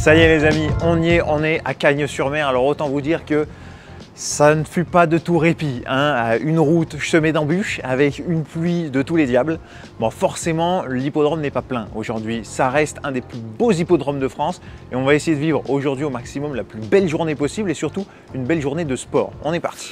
Ça y est les amis, on y est, on est à Cagnes-sur-Mer. Alors autant vous dire que ça ne fut pas de tout répit, hein. Une route semée d'embûches avec une pluie de tous les diables. Bon, forcément, l'hippodrome n'est pas plein aujourd'hui. Ça reste un des plus beaux hippodromes de France et on va essayer de vivre aujourd'hui au maximum la plus belle journée possible et surtout une belle journée de sport. On est parti.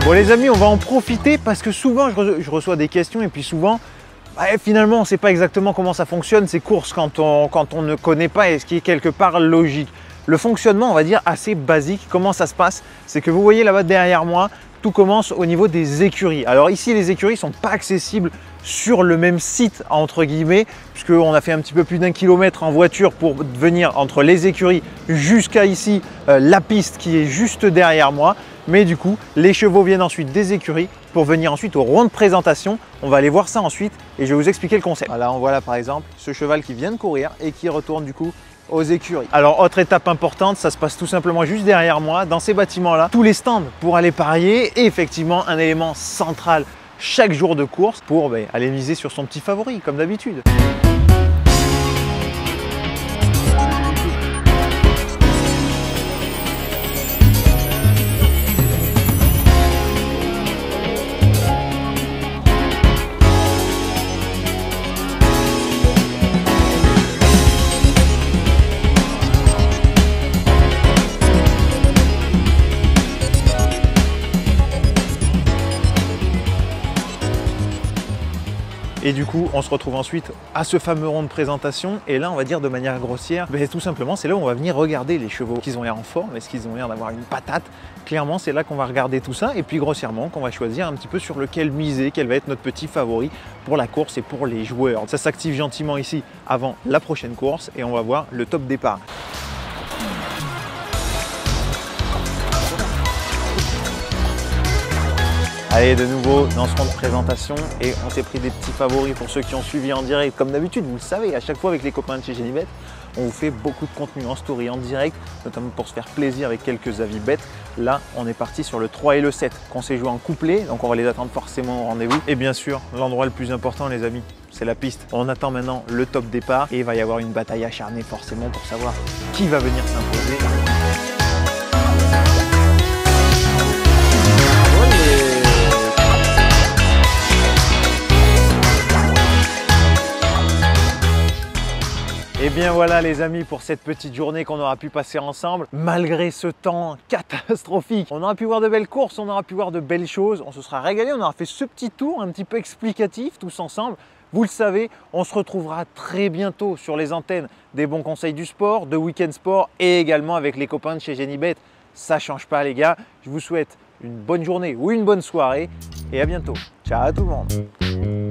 Bon les amis, on va en profiter parce que souvent je reçois des questions et puis souvent finalement on ne sait pas exactement comment ça fonctionne ces courses quand on ne connaît pas et ce qui est quelque part logique. Le fonctionnement on va dire assez basique, comment ça se passe, c'est que vous voyez là-bas derrière moi, tout commence au niveau des écuries. Alors ici les écuries ne sont pas accessibles sur le même site entre guillemets puisqu'on a fait un petit peu plus d'1 kilomètre en voiture pour venir entre les écuries jusqu'à ici la piste qui est juste derrière moi. Mais du coup, les chevaux viennent ensuite des écuries pour venir ensuite au rond de présentation. On va aller voir ça ensuite et je vais vous expliquer le concept. Voilà, on voit là par exemple ce cheval qui vient de courir et qui retourne du coup aux écuries. Alors autre étape importante, ça se passe tout simplement juste derrière moi, dans ces bâtiments-là, tous les stands pour aller parier et effectivement un élément central chaque jour de course pour aller miser sur son petit favori comme d'habitude. Et du coup, on se retrouve ensuite à ce fameux rond de présentation. Et là, on va dire de manière grossière, tout simplement, c'est là où on va venir regarder les chevaux. Est-ce qu'ils ont l'air en forme? Est-ce qu'ils ont l'air d'avoir une patate? Clairement, c'est là qu'on va regarder tout ça. Et puis grossièrement, qu'on va choisir un petit peu sur lequel miser, quel va être notre petit favori pour la course et pour les joueurs. Ça s'active gentiment ici avant la prochaine course et on va voir le top départ. Allez, de nouveau dans ce rond de présentation et on s'est pris des petits favoris pour ceux qui ont suivi en direct. Comme d'habitude, vous le savez, à chaque fois avec les copains de chez Genibet, on vous fait beaucoup de contenu en story, en direct, notamment pour se faire plaisir avec quelques avis bêtes. Là, on est parti sur le 3 et le 7 qu'on s'est joué en couplet, donc on va les attendre forcément au rendez-vous. Et bien sûr, l'endroit le plus important les amis, c'est la piste. On attend maintenant le top départ et il va y avoir une bataille acharnée forcément pour savoir qui va venir s'imposer. Et bien voilà les amis pour cette petite journée qu'on aura pu passer ensemble. Malgré ce temps catastrophique, on aura pu voir de belles courses, on aura pu voir de belles choses, on se sera régalé, on aura fait ce petit tour un petit peu explicatif tous ensemble. Vous le savez, on se retrouvera très bientôt sur les antennes des bons conseils du sport, de Week-end Sport et également avec les copains de chez Genibet. Ça ne change pas les gars, je vous souhaite une bonne journée ou une bonne soirée et à bientôt. Ciao à tout le monde.